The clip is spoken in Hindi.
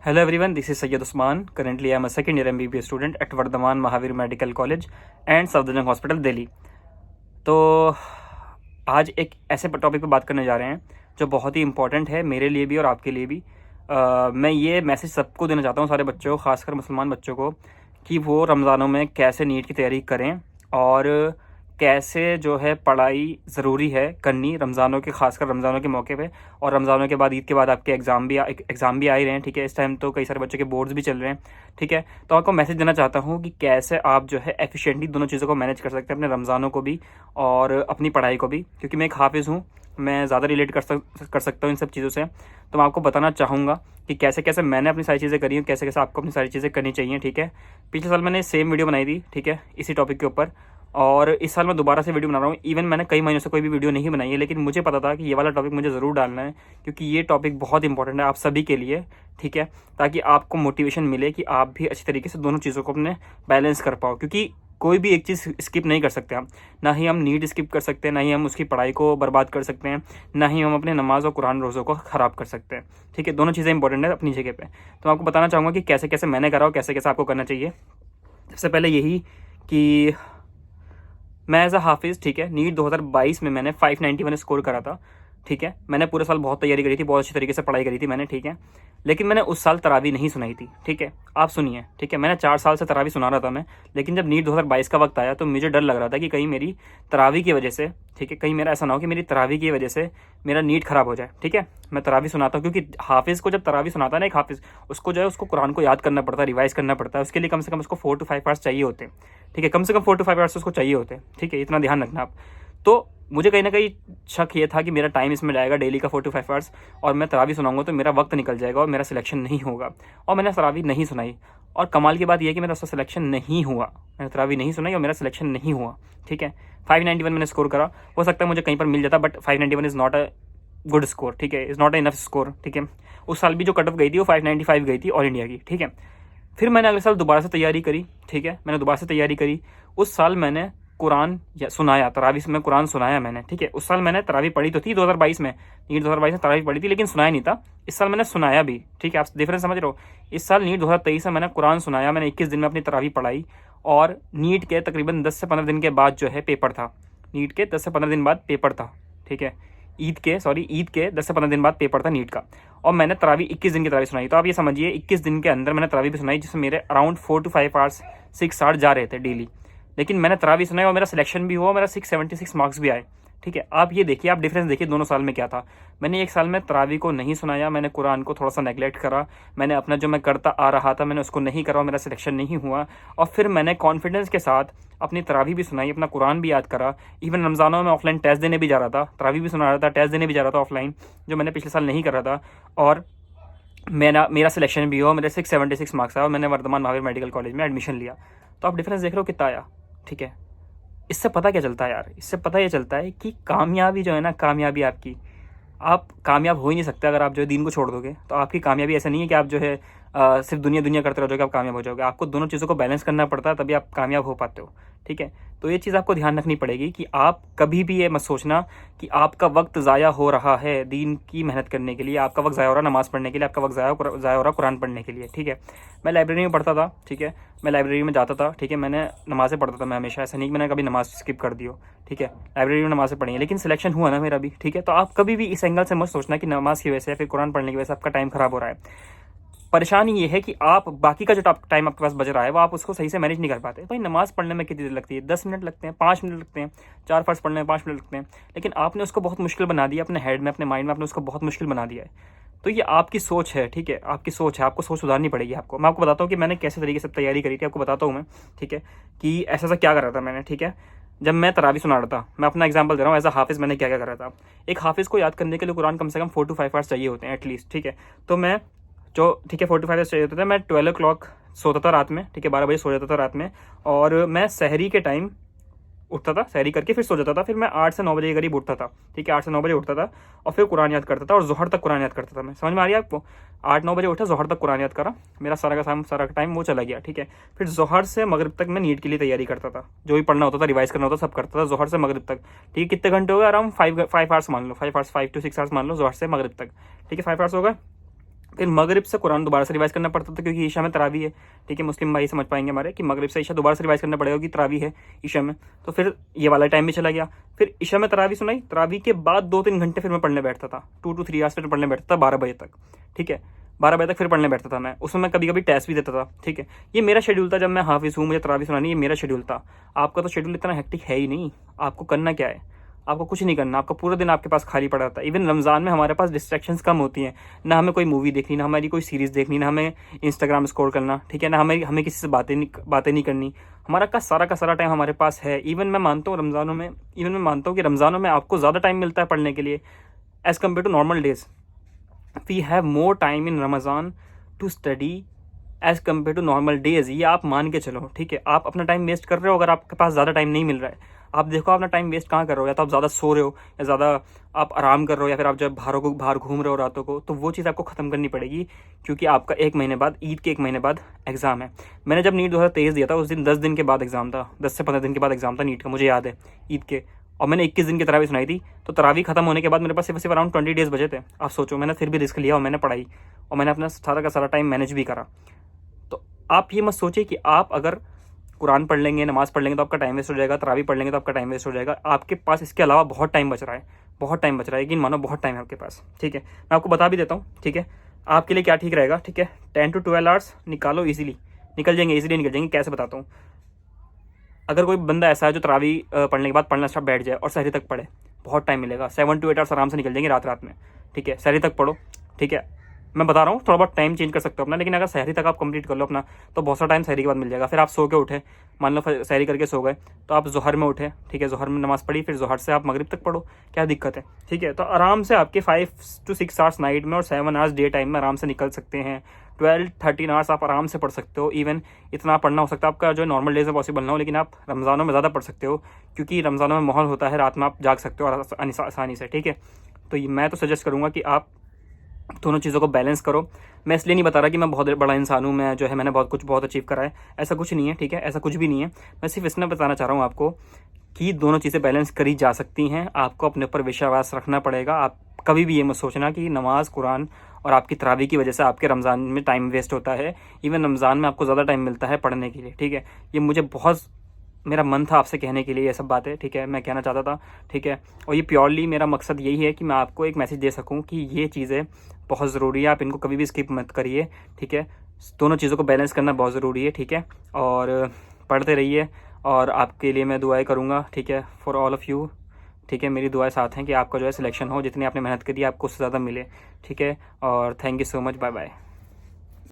Hello everyone, this is Sayyid Usman. Currently, I am a second year MBBS student at Vardhaman Mahavir Medical College and Safdarjung Hospital, Delhi. तो आज एक ऐसे टॉपिक पे बात करने जा रहे हैं जो बहुत ही इम्पोर्टेंट है मेरे लिए भी और आपके लिए भी। मैं ये मैसेज सबको देना चाहता हूँ, सारे बच्चों को, खासकर मुसलमान बच्चों को, कि वो रमज़ानों में कैसे नीट की तैयारी करें और कैसे जो है पढ़ाई ज़रूरी है करनी रमज़ानों के, खासकर रमज़ानों के मौके पे। और रमज़ानों के बाद, ईद के बाद आपके एग्ज़ाम भी आ ही रहे हैं, ठीक है। इस टाइम तो कई सारे बच्चों के बोर्ड्स भी चल रहे हैं, ठीक है। तो आपको मैसेज देना चाहता हूँ कि कैसे आप जो है एफिशिएंटली दोनों चीज़ों को मैनेज कर सकते हैं, अपने रमज़ानों को भी और अपनी पढ़ाई को भी। क्योंकि मैं एक हाफिज़ हूँ, मैं ज़्यादा रिलेट कर सकता हूँ इन सब चीज़ों से। तो मैं आपको बताना चाहूँगा कि कैसे कैसे मैंने अपनी सारी चीज़ें करी हैं, कैसे कैसे आपको अपनी सारी चीज़ें करनी चाहिए, ठीक है। पिछले साल मैंने सेम वीडियो बनाई थी, ठीक है, इसी टॉपिक के ऊपर। और इस साल मैं दोबारा से वीडियो बना रहा हूँ। इवन मैंने कई महीनों से कोई भी वीडियो नहीं बनाई है, लेकिन मुझे पता था कि ये वाला टॉपिक मुझे ज़रूर डालना है, क्योंकि ये टॉपिक बहुत इंपॉर्टेंट है आप सभी के लिए, ठीक है। ताकि आपको मोटिवेशन मिले कि आप भी अच्छी तरीके से दोनों चीज़ों को अपने बैलेंस कर पाओ। क्योंकि कोई भी एक चीज़ स्किप नहीं कर सकते हम, ना ही हम नीट स्किप कर सकते हैं, ना ही हम उसकी पढ़ाई को बर्बाद कर सकते हैं, ना ही हम अपने नमाज और कुरान रोज़ों को ख़राब कर सकते हैं, ठीक है। दोनों चीज़ें इंपॉर्टेंट है अपनी जगह पे। तो मैं आपको बताना चाहूँगा कि कैसे कैसे मैंने करा और कैसे कैसे आपको करना चाहिए। सबसे पहले यही कि मैं एज़ अ हाफिज़, ठीक है, नीट 2022 में मैंने 591 स्कोर करा था, ठीक है। मैंने पूरे साल बहुत तैयारी करी थी, बहुत अच्छी तरीके से पढ़ाई करी थी मैंने, ठीक है। लेकिन मैंने उस साल तरावी नहीं सुनाई थी, ठीक है। आप सुनिए, ठीक है। मैंने 4 साल से तरावी सुना रहा था मैं, लेकिन जब नीट 2022 का वक्त आया तो मुझे डर लग रहा था कि कहीं मेरी तरावी की वजह से, ठीक है, कहीं मेरा ऐसा ना हो कि मेरी तरावी की वजह से मेरा नीट ख़राब हो जाए, ठीक है। मैं तरावी सुनाता हूँ, क्योंकि हाफिज़ को जब तरावी सुनाता है ना, एक हाफिज़, उसको जो है उसको कुरान को याद करना पड़ता है, रिवाइज़ करना पड़ता है। उसके लिए कम से कम उसको 4 to 5 आवर्स चाहिए होते हैं, ठीक है। कम से कम 4 to 5 आवर्स उसको चाहिए होते हैं, ठीक है। इतना ध्यान रखना आप। तो मुझे कहीं ना कहीं शक ये था कि मेरा टाइम इसमें जाएगा डेली का 4 to 5 आवर्स, और मैं तरावी सुनाऊंगा तो मेरा वक्त निकल जाएगा और मेरा सिलेक्शन नहीं होगा। और मैंने तरावी नहीं सुनाई, और कमाल की बात यह है कि मेरा उसका सिलेक्शन नहीं हुआ। मैंने तरावी नहीं सुनाई और मेरा सिलेक्शन नहीं हुआ, ठीक है। 591 मैंने स्कोर करा। हो सकता है मुझे कहीं पर मिल जाता, but 591 is not a good score, ठीक है, is not a enough score, ठीक है। उस साल भी जो कट ऑफ गई थी वो 595 गई थी ऑल इंडिया की, ठीक है। फिर मैंने अगले साल दोबारा से तैयारी करी, ठीक है। मैंने दोबारा से तैयारी करी। उस साल मैंने कुरान सुनाया, तरावी में कुरान सुनाया मैंने, ठीक है। उस साल मैंने तरावी पढ़ी तो थी 2022 में, नीट 2022 में तरावी पढ़ी थी, लेकिन सुनाया नहीं था। इस साल मैंने सुनाया भी, ठीक है। आप डिफरेंस समझ रहे हो। इस साल नीट 2023 में मैंने कुरान सुनाया, मैंने 21 दिन में अपनी तरावी पढ़ाई, और नीट के तकरीबन 10 से 15 दिन के बाद जो है पेपर था। नीट के 10 से 15 दिन बाद पेपर था, ठीक है। ईद के 10 से 15 दिन बाद पेपर था नीट का, और मैंने तरावी 21 दिन की तरावी सुनाई। तो आप ये समझिए 21 दिन के अंदर मैंने तरावी भी सुनाई, जिसमें मेरे अराउंड 4 to 5 आवर्स 6 आवर्स जा रहे थे डेली। लेकिन मैंने तरावी सुनाई और मेरा सिलेक्शन भी हुआ, मेरा 676 मार्क्स भी आए, ठीक है। आप ये देखिए, आप डिफरेंस देखिए दोनों साल में क्या था। मैंने एक साल में तरावी को नहीं सुनाया, मैंने कुरान को थोड़ा सा नेगलेक्ट करा, मैंने अपना जो मैं करता आ रहा था मैंने उसको नहीं करा, मेरा सिलेक्शन नहीं हुआ। और फिर मैंने कॉन्फिडेंस के साथ अपनी तरावी भी सुनाई, अपना कुरान भी याद करा। इवन रमज़ानों में ऑफलाइन टेस्ट देने भी जा रहा था, तरावी भी सुना रहा था, टेस्ट देने भी जा रहा था ऑफलाइन, जो मैंने पिछले साल नहीं कर रहा था। और मेरा सिलेक्शन भी हुआ, मेरे 676 मार्क्स आया और मैंने वर्धमान महावीर मेडिकल कॉलेज में एडमिशन लिया। तो आप डिफरेंस देख रहे हो कितना आया, ठीक है। इससे पता क्या चलता है यार, इससे पता ये चलता है कि कामयाबी जो है ना, कामयाबी आपकी, आप कामयाब हो ही नहीं सकते अगर आप जो है दीन को छोड़ दोगे। तो आपकी कामयाबी ऐसा नहीं है कि आप जो है सिर्फ दुनिया दुनिया करते रहोगे आप कामयाब हो जाओगे। आपको दोनों चीज़ों को बैलेंस करना पड़ता है, तभी आप कामयाब हो पाते हो, ठीक है। तो ये चीज़ आपको ध्यान रखनी पड़ेगी कि आप कभी भी ये मत सोचना कि आपका वक्त ज़ाया हो रहा है दीन की मेहनत करने के लिए, आपका वक्त ज़ाया हो रहा है नमाज़ पढ़ने के लिए, आपका वक्त ज़ाया हो रहा है कुरान पढ़ने के लिए, ठीक है। मैं लाइब्रेरी में पढ़ता था, ठीक है, मैं लाइब्रेरी में जाता था, ठीक है। मैंने नमाज़ें पढ़ता था मैं हमेशा, ऐसा नहीं कि मैंने कभी नमाज़ स्किप कर दी हो, ठीक है। लाइब्रेरी में नमाज़ें पढ़ी है, लेकिन सिलेक्शन हुआ ना मेरा भी, ठीक है। तो आप कभी भी इस एंगल से मत सोचना कि नमाज़ की वजह से या फिर कुरान पढ़ने की वजह से आपका टाइम ख़राब हो रहा है। परेशानी ये है कि आप बाकी का जो टाइम आपके पास बच रहा है वो आप उसको सही से मैनेज नहीं कर पाते। भाई नमाज़ पढ़ने में कितनी देर लगती है, 10 मिनट लगते हैं, 5 मिनट लगते हैं, 4 फर्ज पढ़ने में 5 मिनट लगते हैं, लेकिन आपने उसको बहुत मुश्किल बना दिया अपने हेड में, अपने माइंड में आपने उसको बहुत मुश्किल बना दिया है। तो ये आपकी सोच है, ठीक है, आपकी सोच है, आपको सोच सुधारनी पड़ेगी आपको। मैं आपको बताता हूँ कि मैंने कैसे तरीके से तैयारी करी थी, आपको बताता हूँ मैं, ठीक है, कि ऐसा ऐसा क्या कर रहा था मैंने, ठीक है। जब मैं तरावी सुना रहा था, मैं अपना एग्जांपल दे रहा हूँ, एज अ हाफिज़ मैंने क्या क्या करा था। एक हाफिज़ को याद करने के लिए कुरान कम से कम 4 to 5 आवर्स चाहिए होते हैं एटलीस्ट, ठीक है। तो मैं जो, ठीक है, 45 आवर्स चाहिए होते थे। मैं 12 o'clock सोता था रात में, ठीक है, 12 बजे सो जाता था रात में, और मैं सहरी के टाइम उठता था, सहरी करके फिर सो जाता था। फिर मैं 8 से 9 बजे के करीब उठता था, ठीक है, 8 से 9 बजे उठता था, और फिर कुरान याद करता था, और जोहर तक कुरान याद करता था मैं। समझ में आ रही है आपको। 8-9 बजे उठा, जोहर तक कुरान याद करा, मेरा सारा का टाइम वो चला गया, ठीक है। फिर जोहर से मगरिब तक मैं नीट के लिए तैयारी करता था, जो भी पढ़ना होता था, रिवाइज करना होता था, सब करता था जोहर से मगरिब तक, ठीक है। कितने घंटे हो गए, अराउंड 5 आवर्स मान लो, 5 आवर्स 5 to 6 आवर्स मान लो, जोहर से मगरिब तक, ठीक है, 5 आवर्स हो गए। फिर मगरिब से कुरान दोबारा से रिवाइज़ करना पड़ता था, क्योंकि ईशा में तरावी है। ठीक है, मुस्लिम भाई समझ पाएंगे हमारे कि मगरिब से ईशा दोबारा से रिवाइज़ करना पड़ेगा, क्योंकि तरावी है ईशा में। तो फिर ये वाला टाइम भी चला गया। फिर ईशा में तरावी सुनाई, तरावी के बाद 2-3 घंटे फिर मैं पढ़ने बैठता था, 2 to 3 आवर्स फिर पढ़ने बैठता था 12 बजे तक। ठीक है, 12 बजे तक फिर पढ़ने बैठता था मैं। उसमें मैं कभी कभी टेस्ट भी देता था। ठीक है, ये मेरा शेड्यूल था। जब मैं हाफिज़ हूँ, मुझे तरावी सुनानी, ये मेरा शेड्यूल था। आपका तो शेड्यूल इतना हेक्टिक है ही नहीं। आपको करना क्या है? आपको कुछ नहीं करना, आपका पूरा दिन आपके पास खाली पड़ा रहता है। इवन रमज़ान में हमारे पास डिस्ट्रैक्शंस कम होती हैं, ना हमें कोई मूवी देखनी, ना हमारी कोई सीरीज़ देखनी, ना हमें इंस्टाग्राम स्क्रॉल करना। ठीक है, ना हमें किसी से बातें नहीं करनी। हमारा का सारा टाइम हमारे पास है। इवन मैं मानता हूँ कि रमज़ानों में आपको ज़्यादा टाइम मिलता है पढ़ने के लिए as compare to normal days. We have more time in Ramzan to study as compare to normal days. ये आप मान के चलो। ठीक है, आप अपना टाइम वेस्ट कर रहे हो अगर आपके पास ज़्यादा टाइम नहीं मिल रहा है। आप देखो अपना टाइम वेस्ट कहाँ कर रहे हो, या तो आप ज़्यादा सो रहे हो, या ज़्यादा आप आराम कर रहे हो, या फिर आप जब बाहर घूम रहे हो रातों को, तो वो चीज़ आपको ख़त्म करनी पड़ेगी, क्योंकि आपका 1 महीने बाद, ईद के 1 महीने बाद एग्ज़ाम है। मैंने जब नीट 2023 दिया था, उस दिन 10 दिन के बाद एग्ज़ाम था, 10 से 15 दिन के बाद एग्ज़ाम था नीट का, मुझे याद है, ईद के। और मैंने 21 दिन की तरावी सुनाई थी। तो तरावी खत्म होने के बाद मेरे पास सिर्फ अराउंड 20 डेज़ बचे थे। आप सोचो, मैंने फिर भी रिस्क लिया और मैंने पढ़ाई, और मैंने अपना सारा का सारा टाइम मैनेज भी करा। तो आप ये मत सोचिए कि आप अगर कुरान पढ़ लेंगे, नमाज़ पढ़ लेंगे तो आपका टाइम वेस्ट हो जाएगा, तरावी पढ़ लेंगे तो आपका टाइम वेस्ट हो जाएगा। आपके पास इसके अलावा बहुत टाइम बच रहा है, लेकिन मानो बहुत टाइम है आपके पास। ठीक है, मैं आपको बता भी देता हूँ। ठीक है, आपके लिए क्या ठीक रहेगा। ठीक है, 10 to 12 आवर्स निकालो, ईजिली निकल जाएंगे। कैसे बताता हूँ। अगर कोई बंदा ऐसा है जो तरावी पढ़ने के बाद पढ़ना स्टार्ट बैठ जाए और सहरी तक पढ़े, बहुत टाइम मिलेगा। 7 to 8 आवर्स आराम से निकल जाएंगे रात में। ठीक है, सहरी तक पढ़ो। ठीक है, मैं बता रहा हूँ, थोड़ा बहुत टाइम चेंज कर सकते हो अपना, लेकिन अगर सहरी तक आप कंप्लीट कर लो अपना, तो बहुत सारा टाइम सहरी के बाद मिल जाएगा। फिर आप सो के उठे, मान लो सहरी करके सो गए, तो आप ज़ोहर में उठे। ठीक है, ज़ोहर में नमाज़ पढ़ी, फिर ज़ोहर से आप मगरिब तक पढ़ो, क्या दिक्कत है। ठीक है, तो आराम से आपके 5 to 6 आवर्स नाइट में और 7 आवर्स डे टाइम में आराम से निकल सकते हैं। 12-13 आवर्स आप आराम से पढ़ सकते हो। इवन इतना पढ़ना हो सकता है आपका जो नॉर्मल डेज में पॉसिबल ना हो, लेकिन आप रमज़ानों में ज़्यादा पढ़ सकते हो, क्योंकि रमज़ानों में माहौल होता है, रात में आप जाग सकते हो आसानी से। ठीक है, तो मैं तो सजेस्ट करूँगा कि आप दोनों चीज़ों को बैलेंस करो। मैं इसलिए नहीं बता रहा कि मैं बहुत बड़ा इंसान हूँ, मैं जो है मैंने बहुत अचीव करा है, ऐसा कुछ नहीं है। ठीक है, ऐसा कुछ भी नहीं है। मैं सिर्फ इसमें बताना चाह रहा हूँ आपको कि दोनों चीज़ें बैलेंस करी जा सकती हैं। आपको अपने ऊपर विश्वास रखना पड़ेगा। आप कभी भी ये मत सोचना कि नमाज़, कुरान और आपकी तरावी की वजह से आपके रमज़ान में टाइम वेस्ट होता है। इवन रमज़ान में आपको ज़्यादा टाइम मिलता है पढ़ने के लिए। ठीक है, ये मुझे बहुत मेरा मन था आपसे कहने के लिए ये सब बातें। ठीक है, मैं कहना चाहता था। ठीक है, और ये प्योरली मेरा मकसद यही है कि मैं आपको एक मैसेज दे सकूं कि ये चीज़ें बहुत ज़रूरी है, आप इनको कभी भी स्किप मत करिए। ठीक है, दोनों चीज़ों को बैलेंस करना बहुत ज़रूरी है। ठीक है, और पढ़ते रहिए, और आपके लिए मैं दुआएं करूँगा। ठीक है, फॉर ऑल ऑफ़ यू। ठीक है, मेरी दुआएं साथ हैं कि आपका जो है सिलेक्शन हो, जितनी आपने मेहनत करी आपको उससे ज़्यादा मिले। ठीक है, और thank you so much, bye bye.